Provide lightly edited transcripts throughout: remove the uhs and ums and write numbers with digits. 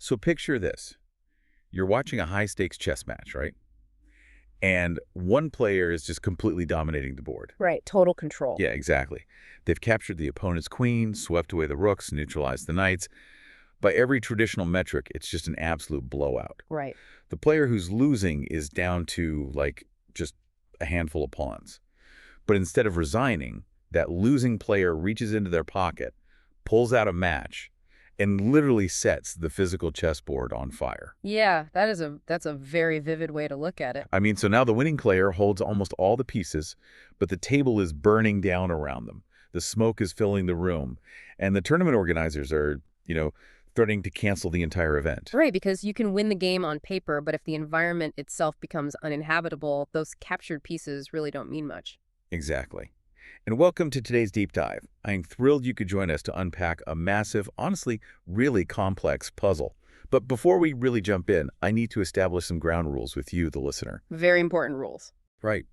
So picture this. You're watching a high-stakes chess match, right? And one player is just completely dominating the board. Right, total control. Yeah, exactly. They've captured the opponent's queen, swept away the rooks, neutralized the knights. By every traditional metric, it's just an absolute blowout. Right. The player who's losing is down to, like, just a handful of pawns. But instead of resigning, that losing player reaches into their pocket, pulls out a match, and literally sets the physical chessboard on fire. Yeah, that's a very vivid way to look at it. I mean, so now the winning player holds almost all the pieces, but the table is burning down around them. The smoke is filling the room, and the tournament organizers are, threatening to cancel the entire event. Right, because you can win the game on paper, but if the environment itself becomes uninhabitable, those captured pieces really don't mean much. Exactly. And welcome to today's deep dive. I'm thrilled you could join us to unpack a massive, honestly, really complex puzzle. But before we really jump in, I need to establish some ground rules with you, the listener. Very important rules. Right.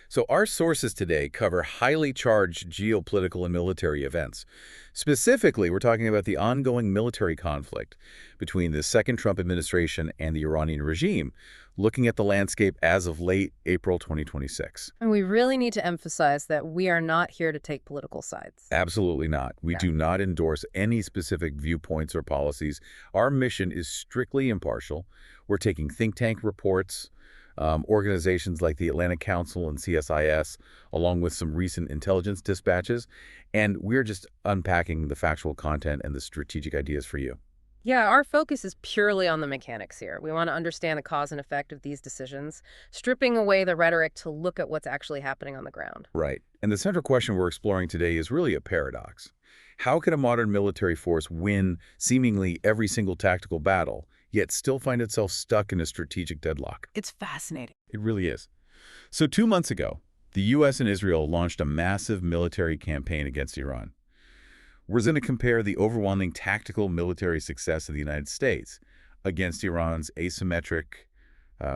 So our sources today cover highly charged geopolitical and military events. Specifically, we're talking about the ongoing military conflict between the second Trump administration and the Iranian regime, looking at the landscape as of late April 2026. And we really need to emphasize that we are not here to take political sides. Absolutely not. We do not endorse any specific viewpoints or policies. Our mission is strictly impartial. We're taking think tank reports, organizations like the Atlantic Council and CSIS, along with some recent intelligence dispatches, and we're just unpacking the factual content and the strategic ideas for you. Yeah, our focus is purely on the mechanics here. We want to understand the cause and effect of these decisions, stripping away the rhetoric to look at what's actually happening on the ground. Right. And the central question we're exploring today is really a paradox. How can a modern military force win seemingly every single tactical battle, yet still find itself stuck in a strategic deadlock? It's fascinating. It really is. So 2 months ago, the U.S. and Israel launched a massive military campaign against Iran. We're going to compare the overwhelming tactical military success of the United States against Iran's asymmetric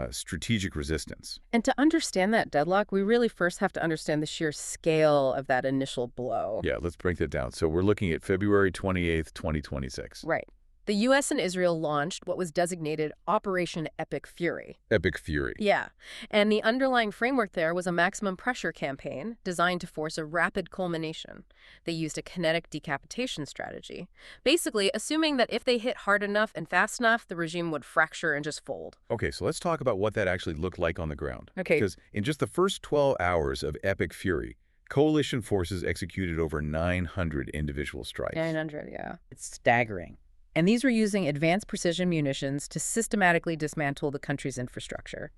strategic resistance. And to understand that deadlock, we really first have to understand the sheer scale of that initial blow. Yeah, let's break that down. So we're looking at February 28th, 2026. Right. The U.S. and Israel launched what was designated Operation Epic Fury. Epic Fury. Yeah. And the underlying framework there was a maximum pressure campaign designed to force a rapid culmination. They used a kinetic decapitation strategy, basically assuming that if they hit hard enough and fast enough, the regime would fracture and just fold. Okay, so let's talk about what that actually looked like on the ground. Okay. Because in just the first 12 hours of Epic Fury, coalition forces executed over 900 individual strikes. 900, yeah. It's staggering. And these were using advanced precision munitions to systematically dismantle the country's infrastructure.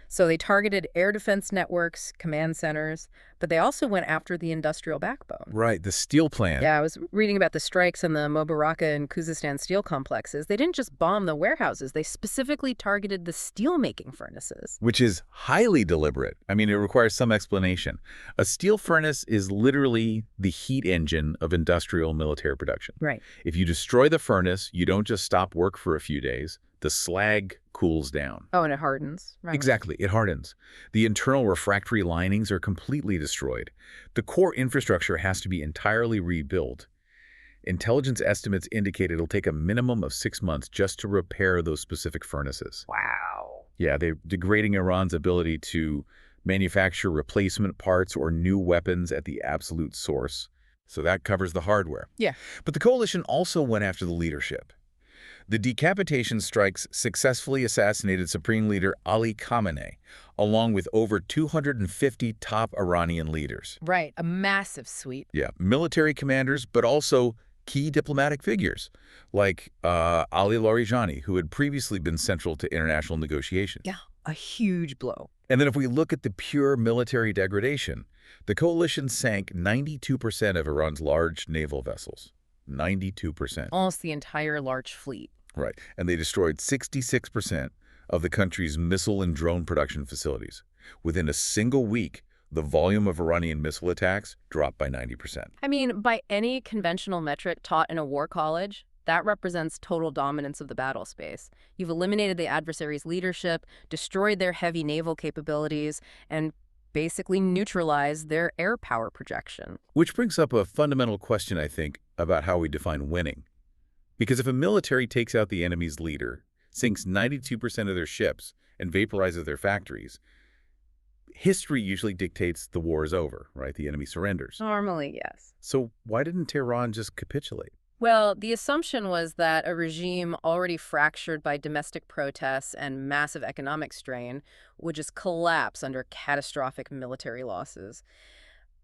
So they targeted air defense networks, command centers, but they also went after the industrial backbone. Right, the steel plant. Yeah, I was reading about the strikes in the Mobaraka and Khuzestan steel complexes. They didn't just bomb the warehouses. They specifically targeted the steel-making furnaces. Which is highly deliberate. I mean, it requires some explanation. A steel furnace is literally the heat engine of industrial military production. Right. If you destroy the furnace, you don't just stop work for a few days. The slag cools down. Oh, and it hardens. Right. Exactly, it hardens. The internal refractory linings are completely destroyed. The core infrastructure has to be entirely rebuilt. Intelligence estimates indicate it'll take a minimum of 6 months just to repair those specific furnaces. Wow. Yeah, they're degrading Iran's ability to manufacture replacement parts or new weapons at the absolute source. So that covers the hardware. Yeah. But the coalition also went after the leadership. The decapitation strikes successfully assassinated Supreme Leader Ali Khamenei, along with over 250 top Iranian leaders. Right, a massive sweep. Yeah, military commanders, but also key diplomatic figures, like Ali Larijani, who had previously been central to international negotiations. Yeah, a huge blow. And then if we look at the pure military degradation, the coalition sank 92% of Iran's large naval vessels. 92%. Almost the entire large fleet. Right. And they destroyed 66% of the country's missile and drone production facilities. Within a single week, the volume of Iranian missile attacks dropped by 90%. I mean, by any conventional metric taught in a war college, that represents total dominance of the battle space. You've eliminated the adversary's leadership, destroyed their heavy naval capabilities, and basically neutralized their air power projection. Which brings up a fundamental question, I think, about how we define winning. Because if a military takes out the enemy's leader, sinks 92% of their ships, and vaporizes their factories, history usually dictates the war is over, right? The enemy surrenders. Normally, yes. So why didn't Tehran just capitulate? Well, the assumption was that a regime already fractured by domestic protests and massive economic strain would just collapse under catastrophic military losses.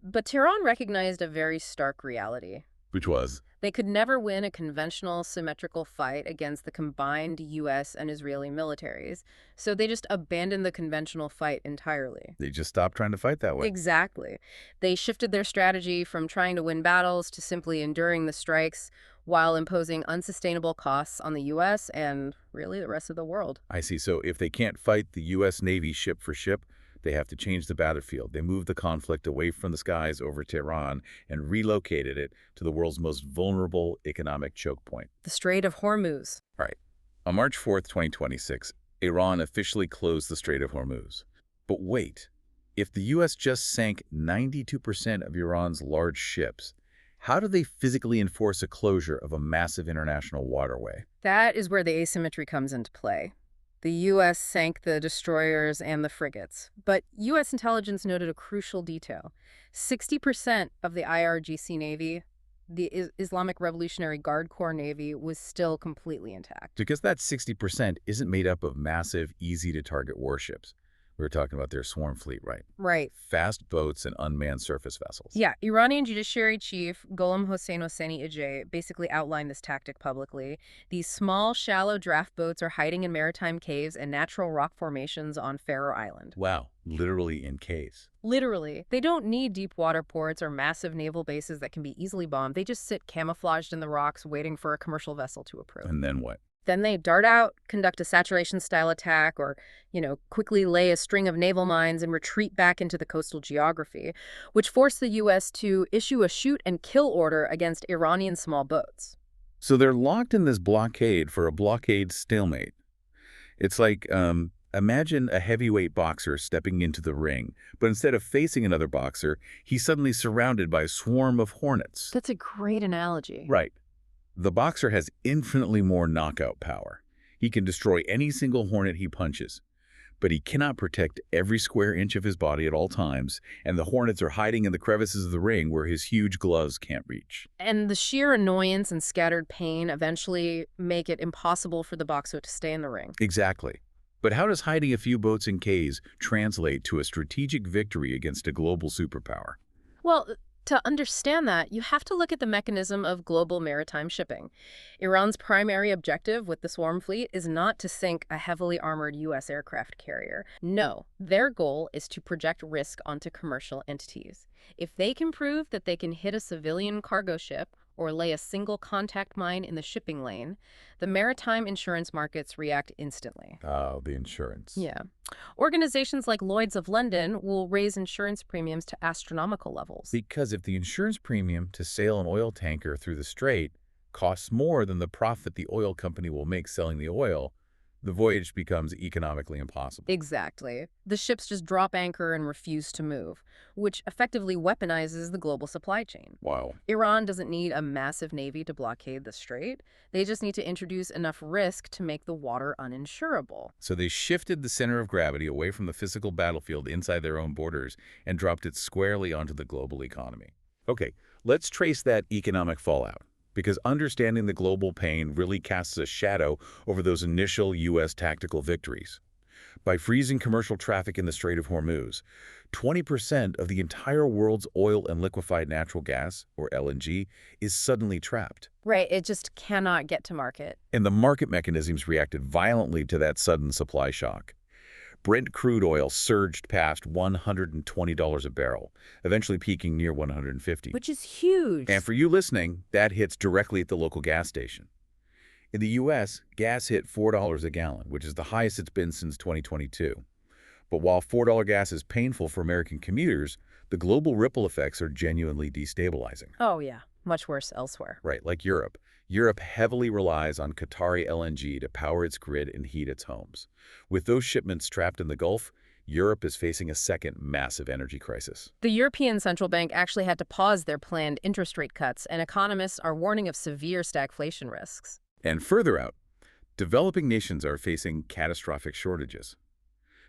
But Tehran recognized a very stark reality. Which was? They could never win a conventional symmetrical fight against the combined U.S. and Israeli militaries, so they just abandoned the conventional fight entirely. They just stopped trying to fight that way. Exactly. They shifted their strategy from trying to win battles to simply enduring the strikes while imposing unsustainable costs on the U.S. and really the rest of the world. I see. So if they can't fight the U.S. Navy ship for ship, they have to change the battlefield. They moved the conflict away from the skies over Tehran and relocated it to the world's most vulnerable economic choke point. The Strait of Hormuz. All right. On March 4th, 2026, Iran officially closed the Strait of Hormuz. But wait, if the U.S. just sank 92% of Iran's large ships, how do they physically enforce a closure of a massive international waterway? That is where the asymmetry comes into play. The U.S. sank the destroyers and the frigates, but U.S. intelligence noted a crucial detail. 60% of the IRGC Navy, the Islamic Revolutionary Guard Corps Navy, was still completely intact. Because that 60% isn't made up of massive, easy-to-target warships. We were talking about their swarm fleet, right? Right. Fast boats and unmanned surface vessels. Yeah, Iranian Judiciary Chief Gholam Hossein Hosseini-Ejei basically outlined this tactic publicly. These small, shallow draft boats are hiding in maritime caves and natural rock formations on Faroe Island. Wow, literally in caves. Literally. They don't need deep water ports or massive naval bases that can be easily bombed. They just sit camouflaged in the rocks waiting for a commercial vessel to approach. And then what? Then they dart out, conduct a saturation-style attack, or, quickly lay a string of naval mines and retreat back into the coastal geography, which forced the U.S. to issue a shoot-and-kill order against Iranian small boats. So they're locked in this blockade for a blockade stalemate. It's like, imagine a heavyweight boxer stepping into the ring, but instead of facing another boxer, he's suddenly surrounded by a swarm of hornets. That's a great analogy. Right. The boxer has infinitely more knockout power. He can destroy any single hornet he punches, but he cannot protect every square inch of his body at all times, and the hornets are hiding in the crevices of the ring where his huge gloves can't reach. And the sheer annoyance and scattered pain eventually make it impossible for the boxer to stay in the ring. Exactly. But how does hiding a few boats in caves translate to a strategic victory against a global superpower? Well, to understand that, you have to look at the mechanism of global maritime shipping. Iran's primary objective with the swarm fleet is not to sink a heavily armored U.S. aircraft carrier. No, their goal is to project risk onto commercial entities. If they can prove that they can hit a civilian cargo ship or lay a single contact mine in the shipping lane, the maritime insurance markets react instantly. Oh, the insurance. Yeah. Organizations like Lloyd's of London will raise insurance premiums to astronomical levels. Because if the insurance premium to sail an oil tanker through the strait costs more than the profit the oil company will make selling the oil, the voyage becomes economically impossible. Exactly. The ships just drop anchor and refuse to move, which effectively weaponizes the global supply chain. Wow. Iran doesn't need a massive navy to blockade the strait. They just need to introduce enough risk to make the water uninsurable. So they shifted the center of gravity away from the physical battlefield inside their own borders and dropped it squarely onto the global economy. Okay, let's trace that economic fallout, because understanding the global pain really casts a shadow over those initial U.S. tactical victories. By freezing commercial traffic in the Strait of Hormuz, 20% of the entire world's oil and liquefied natural gas, or LNG, is suddenly trapped. Right, it just cannot get to market. And the market mechanisms reacted violently to that sudden supply shock. Brent crude oil surged past $120 a barrel, eventually peaking near $150. Which is huge. And for you listening, that hits directly at the local gas station. In the U.S., gas hit $4 a gallon, which is the highest it's been since 2022. But while $4 gas is painful for American commuters, the global ripple effects are genuinely destabilizing. Oh, yeah. Much worse elsewhere. Right, like Europe. Europe heavily relies on Qatari LNG to power its grid and heat its homes. With those shipments trapped in the Gulf, Europe is facing a second massive energy crisis. The European Central Bank actually had to pause their planned interest rate cuts, and economists are warning of severe stagflation risks. And further out, developing nations are facing catastrophic shortages.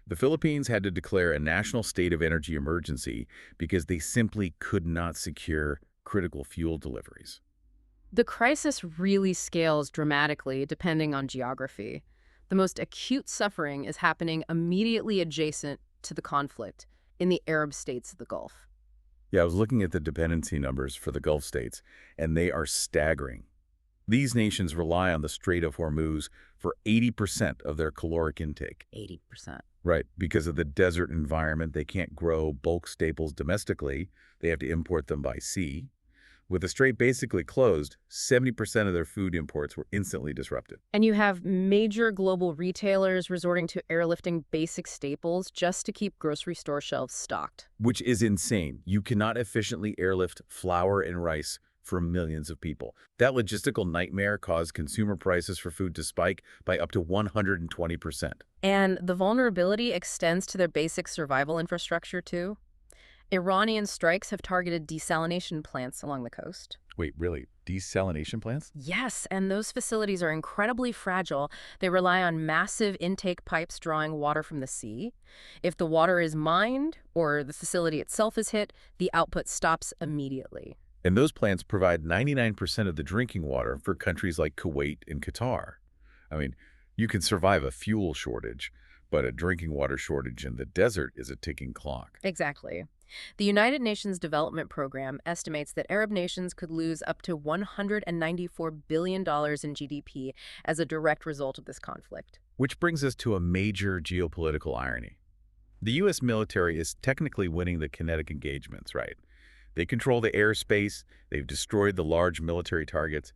The Philippines had to declare a national state of energy emergency because they simply could not secure critical fuel deliveries. The crisis really scales dramatically depending on geography. The most acute suffering is happening immediately adjacent to the conflict in the Arab states of the Gulf. Yeah, I was looking at the dependency numbers for the Gulf states, and they are staggering. These nations rely on the Strait of Hormuz for 80% of their caloric intake. 80%. Right, because of the desert environment, they can't grow bulk staples domestically. They have to import them by sea. With the strait basically closed, 70% of their food imports were instantly disrupted. And you have major global retailers resorting to airlifting basic staples just to keep grocery store shelves stocked. Which is insane. You cannot efficiently airlift flour and rice for millions of people. That logistical nightmare caused consumer prices for food to spike by up to 120%. And the vulnerability extends to their basic survival infrastructure, too. Iranian strikes have targeted desalination plants along the coast. Wait, really? Desalination plants? Yes, and those facilities are incredibly fragile. They rely on massive intake pipes drawing water from the sea. If the water is mined or the facility itself is hit, the output stops immediately. And those plants provide 99% of the drinking water for countries like Kuwait and Qatar. I mean, you can survive a fuel shortage, but a drinking water shortage in the desert is a ticking clock. Exactly. The United Nations Development Program estimates that Arab nations could lose up to $194 billion in GDP as a direct result of this conflict. Which brings us to a major geopolitical irony. The U.S. military is technically winning the kinetic engagements, right? They control the airspace, they've destroyed the large military targets,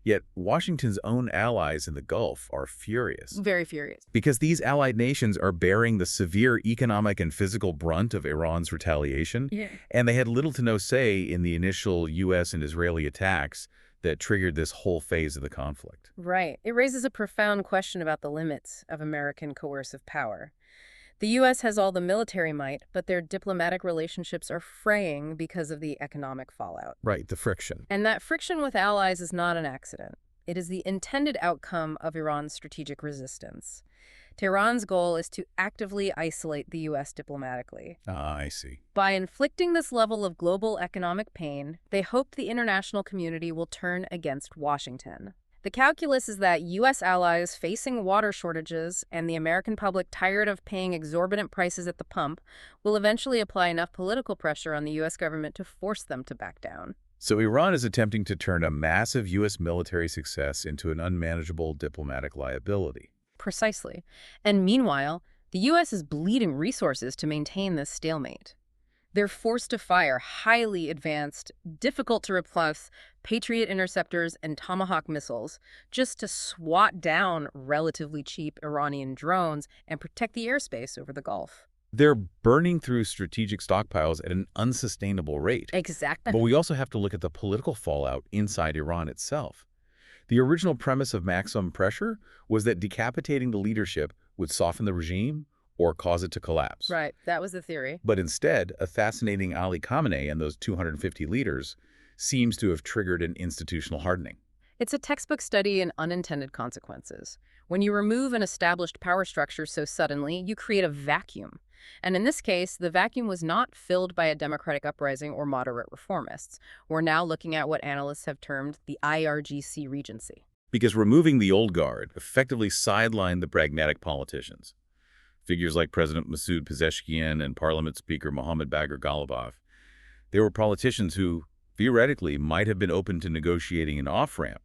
yet Washington's own allies in the Gulf are furious. Very furious. Because these allied nations are bearing the severe economic and physical brunt of Iran's retaliation, and they had little to no say in the initial U.S. and Israeli attacks that triggered this whole phase of the conflict. Right. It raises a profound question about the limits of American coercive power. The U.S. has all the military might, but their diplomatic relationships are fraying because of the economic fallout. Right, the friction. And that friction with allies is not an accident. It is the intended outcome of Iran's strategic resistance. Tehran's goal is to actively isolate the U.S. diplomatically. Ah, I see. By inflicting this level of global economic pain, they hope the international community will turn against Washington. The calculus is that U.S. allies facing water shortages and the American public tired of paying exorbitant prices at the pump will eventually apply enough political pressure on the U.S. government to force them to back down. So Iran is attempting to turn a massive U.S. military success into an unmanageable diplomatic liability. Precisely. And meanwhile, the U.S. is bleeding resources to maintain this stalemate. They're forced to fire highly advanced, difficult-to-replace Patriot interceptors and Tomahawk missiles just to swat down relatively cheap Iranian drones and protect the airspace over the Gulf. They're burning through strategic stockpiles at an unsustainable rate. Exactly. But we also have to look at the political fallout inside Iran itself. The original premise of maximum pressure was that decapitating the leadership would soften the regime or cause it to collapse. Right, that was the theory. But instead, assassinating Ali Khamenei and those 250 leaders seems to have triggered an institutional hardening. It's a textbook study in unintended consequences. When you remove an established power structure so suddenly, you create a vacuum. And in this case, the vacuum was not filled by a democratic uprising or moderate reformists. We're now looking at what analysts have termed the IRGC regency. Because removing the old guard effectively sidelined the pragmatic politicians. Figures like President Masoud Pezeshkian and Parliament Speaker Mohammad Bagher Ghalibaf. They were politicians who, theoretically, might have been open to negotiating an off-ramp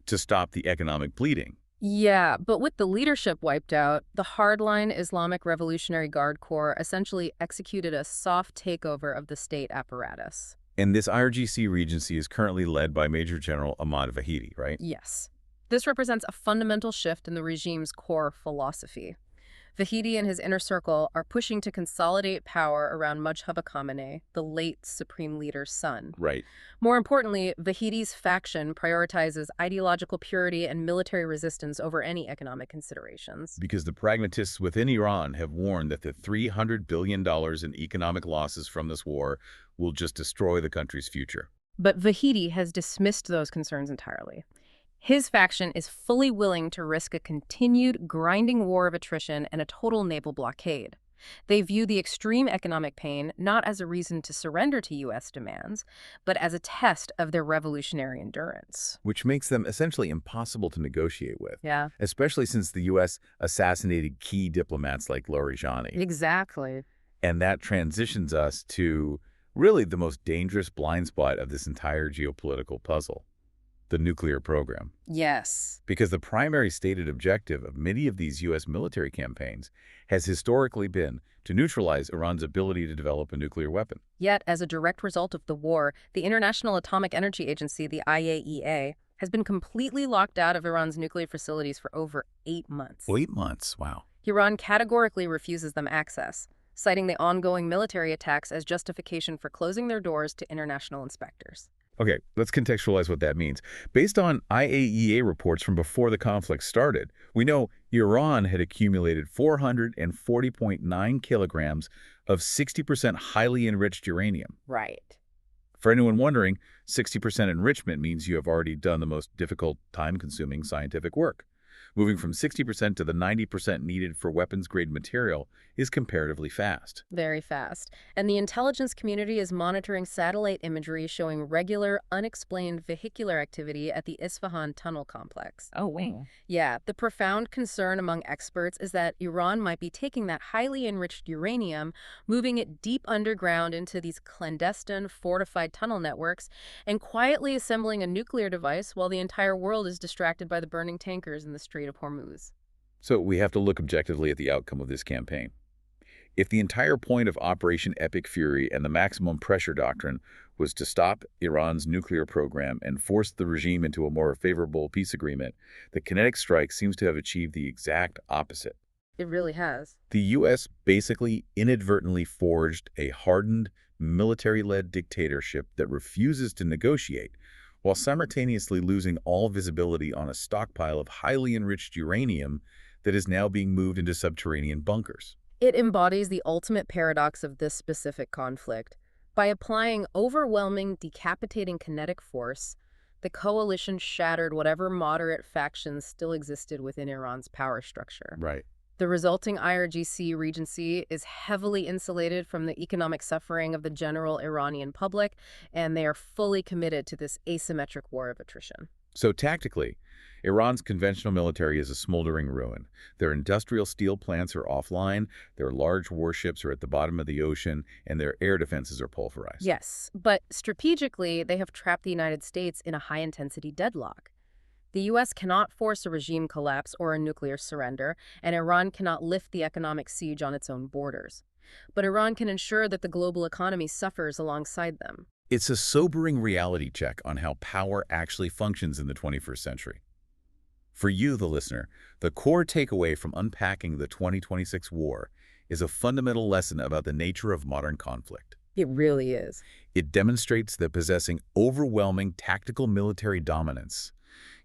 to stop the economic bleeding. Yeah, but with the leadership wiped out, the hardline Islamic Revolutionary Guard Corps essentially executed a soft takeover of the state apparatus. And this IRGC regency is currently led by Major General Ahmad Vahidi, right? Yes. This represents a fundamental shift in the regime's core philosophy. Vahidi and his inner circle are pushing to consolidate power around Mujtaba Khamenei, the late supreme leader's son. Right. More importantly, Vahidi's faction prioritizes ideological purity and military resistance over any economic considerations. Because the pragmatists within Iran have warned that the $300 billion in economic losses from this war will just destroy the country's future. But Vahidi has dismissed those concerns entirely. His faction is fully willing to risk a continued, grinding war of attrition and a total naval blockade. They view the extreme economic pain not as a reason to surrender to U.S. demands, but as a test of their revolutionary endurance. Which makes them essentially impossible to negotiate with. Yeah. Especially since the U.S. assassinated key diplomats like Larijani. Exactly. And that transitions us to really the most dangerous blind spot of this entire geopolitical puzzle, the nuclear program. Yes. Because the primary stated objective of many of these U.S. military campaigns has historically been to neutralize Iran's ability to develop a nuclear weapon. Yet, as a direct result of the war, the International Atomic Energy Agency, the IAEA, has been completely locked out of Iran's nuclear facilities for over 8 months. 8 months, wow. Iran categorically refuses them access, citing the ongoing military attacks as justification for closing their doors to international inspectors. Okay, let's contextualize what that means. Based on IAEA reports from before the conflict started, we know Iran had accumulated 440.9 kilograms of 60% highly enriched uranium. Right. For anyone wondering, 60% enrichment means you have already done the most difficult, time-consuming scientific work. Moving from 60% to the 90% needed for weapons-grade material is comparatively fast. Very fast. And the intelligence community is monitoring satellite imagery showing regular, unexplained vehicular activity at the Isfahan tunnel complex. Oh, wow. Yeah, the profound concern among experts is that Iran might be taking that highly enriched uranium, moving it deep underground into these clandestine, fortified tunnel networks, and quietly assembling a nuclear device while the entire world is distracted by the burning tankers in the Strait of Hormuz. So we have to look objectively at the outcome of this campaign. If the entire point of Operation Epic Fury and the maximum pressure doctrine was to stop Iran's nuclear program and force the regime into a more favorable peace agreement, the kinetic strike seems to have achieved the exact opposite. It really has. The U.S. basically inadvertently forged a hardened, military-led dictatorship that refuses to negotiate, while simultaneously losing all visibility on a stockpile of highly enriched uranium that is now being moved into subterranean bunkers. It embodies the ultimate paradox of this specific conflict. By applying overwhelming, decapitating kinetic force, the coalition shattered whatever moderate factions still existed within Iran's power structure. Right. The resulting IRGC regency is heavily insulated from the economic suffering of the general Iranian public, and they are fully committed to this asymmetric war of attrition. So tactically, Iran's conventional military is a smoldering ruin. Their industrial steel plants are offline, their large warships are at the bottom of the ocean, and their air defenses are pulverized. Yes, but strategically, they have trapped the United States in a high-intensity deadlock. The U.S. cannot force a regime collapse or a nuclear surrender, and Iran cannot lift the economic siege on its own borders. But Iran can ensure that the global economy suffers alongside them. It's a sobering reality check on how power actually functions in the 21st century. For you, the listener, the core takeaway from unpacking the 2026 war is a fundamental lesson about the nature of modern conflict. It really is. It demonstrates that possessing overwhelming tactical military dominance,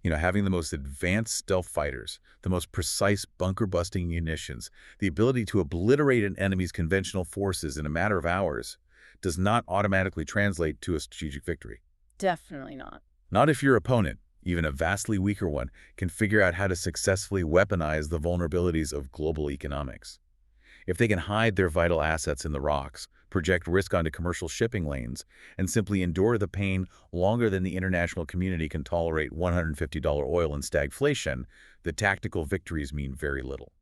having the most advanced stealth fighters, the most precise bunker-busting munitions, the ability to obliterate an enemy's conventional forces in a matter of hours, does not automatically translate to a strategic victory. Definitely not. Not if your opponent, even a vastly weaker one, can figure out how to successfully weaponize the vulnerabilities of global economics. If they can hide their vital assets in the rocks, project risk onto commercial shipping lanes, and simply endure the pain longer than the international community can tolerate $150 oil and stagflation, the tactical victories mean very little.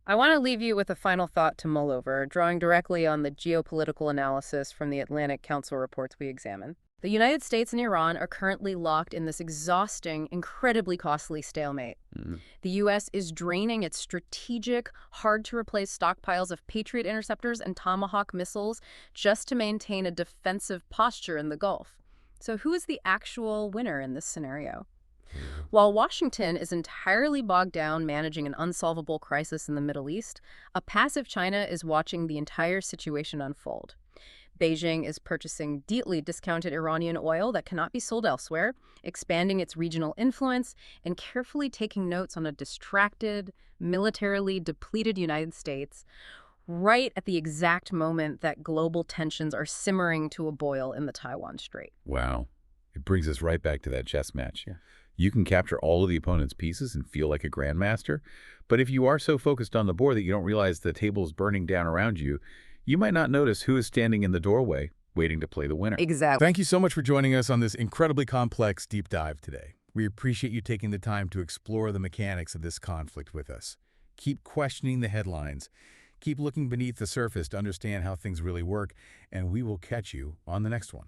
I want to leave you with a final thought to mull over, drawing directly on the geopolitical analysis from the Atlantic Council reports we examined. The United States and Iran are currently locked in this exhausting, incredibly costly stalemate. The U.S. is draining its strategic, hard-to-replace stockpiles of Patriot interceptors and Tomahawk missiles just to maintain a defensive posture in the Gulf. So who is the actual winner in this scenario? While Washington is entirely bogged down managing an unsolvable crisis in the Middle East, a passive China is watching the entire situation unfold. Beijing is purchasing deeply discounted Iranian oil that cannot be sold elsewhere, expanding its regional influence, and carefully taking notes on a distracted, militarily depleted United States, right at the exact moment that global tensions are simmering to a boil in the Taiwan Strait. Wow. It brings us right back to that chess match. Yeah. You can capture all of the opponent's pieces and feel like a grandmaster, but if you are so focused on the board that you don't realize the table is burning down around you, you might not notice who is standing in the doorway waiting to play the winner. Exactly. Thank you so much for joining us on this incredibly complex deep dive today. We appreciate you taking the time to explore the mechanics of this conflict with us. Keep questioning the headlines. Keep looking beneath the surface to understand how things really work, and we will catch you on the next one.